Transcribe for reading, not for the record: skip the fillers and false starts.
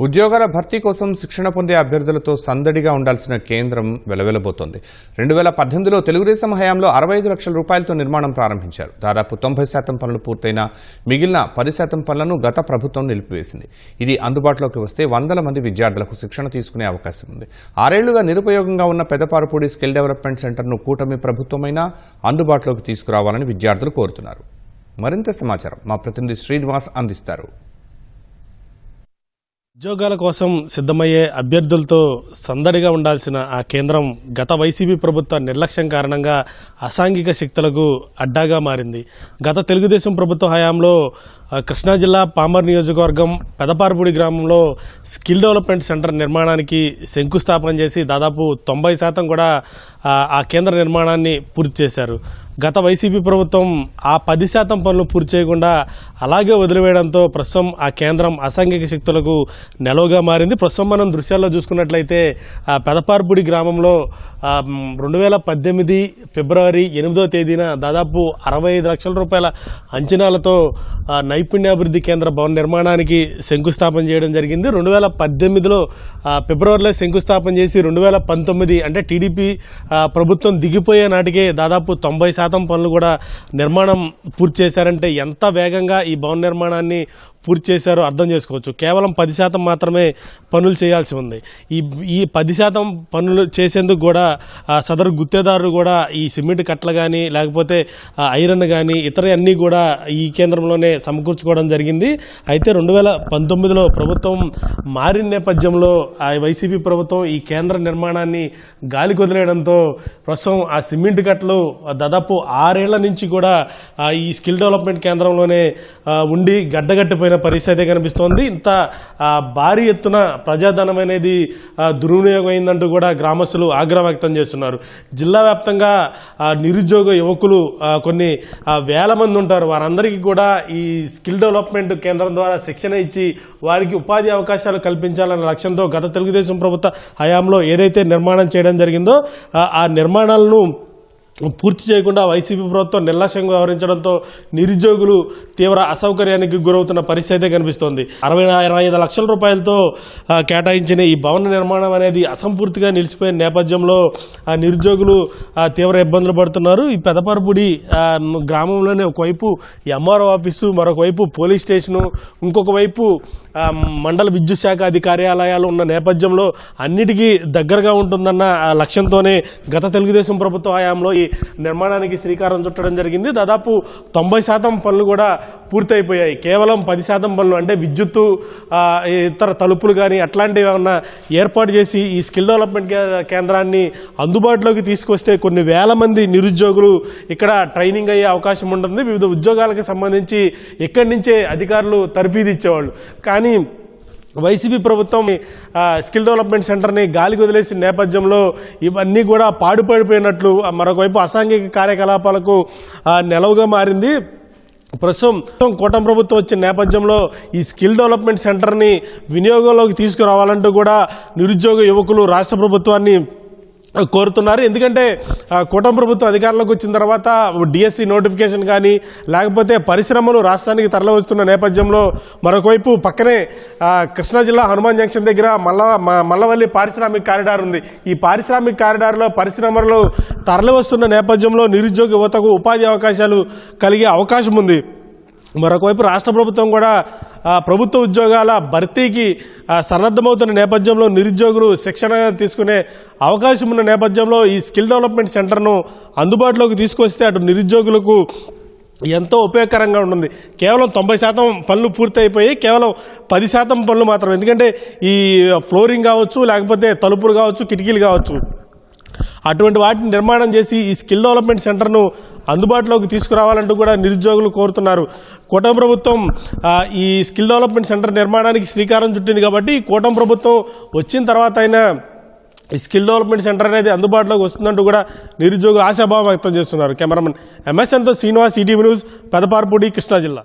ఉద్యోగాల భర్తీ కోసం శిక్షణ పొందే అభ్యర్థులతో సందడిగా ఉండాల్సిన కేంద్రం వెలవెలబోతోంది. 2018లో తెలుగుదేశం హయాంలో 65 లక్షల రూపాయలతో నిర్మాణం ప్రారంభించారు. దాదాపు 90% పనులు పూర్తయినా మిగిలిన 10% పనులను గత ప్రభుత్వం నిలిపివేసింది. ఇది అందుబాటులోకి వస్తే వందల మంది విద్యార్థులకు శిక్షణ తీసుకునే అవకాశం ఉంది. 6 ఏళ్లుగా నిరుపయోగంగా ఉన్న పెదపారుపూడి స్కిల్ డెవలప్మెంట్ సెంటర్ను కూటమి ప్రభుత్వమైనా అందుబాటులోకి తీసుకురావాలని విద్యార్థులు కోరుతున్నారు. మరింత సమాచారం మా ప్రతినిధి శ్రీనివాస్ అందిస్తారు. ఉద్యోగాల కోసం సిద్ధమయ్యే అభ్యర్థులతో సందడిగా ఉండాల్సిన ఆ కేంద్రం గత వైసీపీ ప్రభుత్వ నిర్లక్ష్యం కారణంగా అసాంఘిక శక్తులకు అడ్డాగా మారింది. గత తెలుగుదేశం ప్రభుత్వ హయాంలో కృష్ణా జిల్లా పామర్ నియోజకవర్గం పెదపారుపూడి గ్రామంలో స్కిల్ డెవలప్మెంట్ సెంటర్ నిర్మాణానికి శంకుస్థాపన చేసి దాదాపు 90% కూడా ఆ కేంద్ర నిర్మాణాన్ని పూర్తి చేశారు. గత వైసీపీ ప్రభుత్వం ఆ 10% పనులు పూర్తి చేయకుండా అలాగే వదిలివేయడంతో ప్రస్తుతం ఆ కేంద్రం అసాంఘిక శక్తులకు నెలవుగా మారింది. ప్రస్తుతం మనం దృశ్యాల్లో చూసుకున్నట్లయితే పెదపారుపూడి గ్రామంలో 2018 ఫిబ్రవరి 8వ తేదీన దాదాపు 65 లక్షల రూపాయల అంచనాలతో నైపుణ్యాభివృద్ధి కేంద్ర భవన నిర్మాణానికి శంకుస్థాపన చేయడం జరిగింది. 2018లో ఫిబ్రవరిలో శంకుస్థాపన చేసి 2019 అంటే టీడీపీ ప్రభుత్వం దిగిపోయే నాటికే దాదాపు 90% పనులు కూడా నిర్మాణం పూర్తి చేశారంటే ఎంత వేగంగా ఈ భవన నిర్మాణాన్ని పూర్తి చేశారో అర్థం చేసుకోవచ్చు. కేవలం 10% మాత్రమే పనులు చేయాల్సి ఉంది. ఈ 10% పనులు చేసేందుకు కూడా సదరు గుత్తేదారులు కూడా ఈ సిమెంట్ కట్టలు కానీ లేకపోతే ఐరన్ కానీ ఇతర అన్నీ కూడా ఈ కేంద్రంలోనే సమకూర్చుకోవడం జరిగింది. అయితే 2019లో ప్రభుత్వం మారిన నేపథ్యంలో ఆ వైసీపీ ప్రభుత్వం ఈ కేంద్ర నిర్మాణాన్ని గాలికి వదిలేయడంతో ప్రస్తుతం ఆ సిమెంట్ కట్టలు దాదాపు 6 ఏళ్ల నుంచి కూడా ఈ స్కిల్ డెవలప్మెంట్ కేంద్రంలోనే ఉండి గడ్డగట్టిపోయిన పరిస్థితి కనిపిస్తోంది. ఇంత భారీ ఎత్తున ప్రజాధనం అనేది దుర్వినియోగం అయిందంటూ కూడా గ్రామస్తులు ఆగ్రహం వ్యక్తం చేస్తున్నారు. జిల్లా వ్యాప్తంగా నిరుద్యోగ యువకులు కొన్ని వేల మంది ఉంటారు. వారందరికీ కూడా ఈ స్కిల్ డెవలప్మెంట్ కేంద్రం ద్వారా శిక్షణ ఇచ్చి వారికి ఉపాధి అవకాశాలు కల్పించాలన్న లక్ష్యంతో గత తెలుగుదేశం ప్రభుత్వ హయాంలో ఏదైతే నిర్మాణం చేయడం జరిగిందో ఆ నిర్మాణాలను పూర్తి చేయకుండా వైసీపీ ప్రభుత్వం నిర్లక్ష్యంగా వ్యవహరించడంతో నిరుద్యోగులు తీవ్ర అసౌకర్యానికి గురవుతున్న పరిస్థితి కనిపిస్తోంది. 65 లక్షల రూపాయలతో కేటాయించిన ఈ భవన నిర్మాణం అనేది అసంపూర్తిగా నిలిచిపోయిన నేపథ్యంలో నిరుద్యోగులు తీవ్ర ఇబ్బందులు పడుతున్నారు. ఈ పెదపారుపూడి గ్రామంలోనే ఒకవైపు ఎంఆర్ఓ ఆఫీసు, మరొక వైపు పోలీస్ స్టేషను, ఇంకొక వైపు మండల విద్యుత్ శాఖ కార్యాలయాలు ఉన్న నేపథ్యంలో అన్నిటికీ దగ్గరగా ఉంటుందన్న లక్ష్యంతోనే గత తెలుగుదేశం ప్రభుత్వ హయాంలో ఈ నిర్మాణానికి శ్రీకారం చుట్టడం జరిగింది. దాదాపు 90% పనులు కూడా పూర్తయిపోయాయి. కేవలం 10% పనులు అంటే విద్యుత్తు, ఇతర తలుపులు కానీ అట్లాంటివి ఏమన్నా ఏర్పాటు చేసి ఈ స్కిల్ డెవలప్మెంట్ కేంద్రాన్ని అందుబాటులోకి తీసుకొస్తే కొన్ని వేల మంది నిరుద్యోగులు ఇక్కడ ట్రైనింగ్ అయ్యే అవకాశం ఉంటుంది. వివిధ ఉద్యోగాలకు సంబంధించి ఇక్కడి నుంచే అధికారులు తర్ఫీదు ఇచ్చేవాళ్ళు. కానీ వైసీపీ ప్రభుత్వం స్కిల్ డెవలప్మెంట్ సెంటర్ని గాలికి వదిలేసిన నేపథ్యంలో ఇవన్నీ కూడా పాడుపడిపోయినట్లు, మరొకవైపు అసాంఘిక కార్యకలాపాలకు నెలవుగా మారింది. ప్రస్తుతం కూటమి ప్రభుత్వం వచ్చిన నేపథ్యంలో ఈ స్కిల్ డెవలప్మెంట్ సెంటర్ని వినియోగంలోకి తీసుకురావాలంటూ కూడా నిరుద్యోగ యువకులు రాష్ట్ర ప్రభుత్వాన్ని కోరుతున్నారు. ఎందుకంటే కూటమి ప్రభుత్వం అధికారంలోకి వచ్చిన తర్వాత డిఎస్సి నోటిఫికేషన్ కానీ లేకపోతే పరిశ్రమలు రాష్ట్రానికి తరలివస్తున్న నేపథ్యంలో మరొకవైపు పక్కనే కృష్ణా జిల్లా హనుమాన్ జంక్షన్ దగ్గర మల్లవల్లి పారిశ్రామిక కారిడార్ ఉంది. ఈ పారిశ్రామిక కారిడార్లో పరిశ్రమలు తరలివస్తున్న నేపథ్యంలో నిరుద్యోగ యువతకు ఉపాధి అవకాశాలు కలిగే అవకాశం ఉంది. మరొకవైపు రాష్ట్ర ప్రభుత్వం కూడా ప్రభుత్వ ఉద్యోగాల భర్తీకి సన్నద్ధమవుతున్న నేపథ్యంలో నిరుద్యోగులు శిక్షణ తీసుకునే అవకాశం ఉన్న నేపథ్యంలో ఈ స్కిల్ డెవలప్మెంట్ సెంటర్ను అందుబాటులోకి తీసుకొస్తే అటు నిరుద్యోగులకు ఎంతో ఉపయోగకరంగా ఉంటుంది. కేవలం 90% పనులు పూర్తయిపోయి కేవలం 10% పనులు మాత్రం. ఎందుకంటే ఈ ఫ్లోరింగ్ కావచ్చు, లేకపోతే తలుపులు కావచ్చు, కిటికీలు కావచ్చు, అటువంటి వాటిని నిర్మాణం చేసి ఈ స్కిల్ డెవలప్మెంట్ సెంటర్ను అందుబాటులోకి తీసుకురావాలంటూ కూడా నిరుద్యోగులు కోరుతున్నారు. కూటమి ప్రభుత్వం ఈ స్కిల్ డెవలప్మెంట్ సెంటర్ నిర్మాణానికి శ్రీకారం చుట్టింది కాబట్టి కూటమి ప్రభుత్వం వచ్చిన తర్వాత అయినా ఈ స్కిల్ డెవలప్మెంట్ సెంటర్ అనేది అందుబాటులోకి వస్తుందంటూ కూడా నిరుద్యోగులు ఆశాభావం వ్యక్తం చేస్తున్నారు. కెమెరామెన్ ఎంఎస్ఎన్తో శ్రీనివాస్, ఈటీవీ న్యూస్, పెదపారుపూడి, కృష్ణా జిల్లా.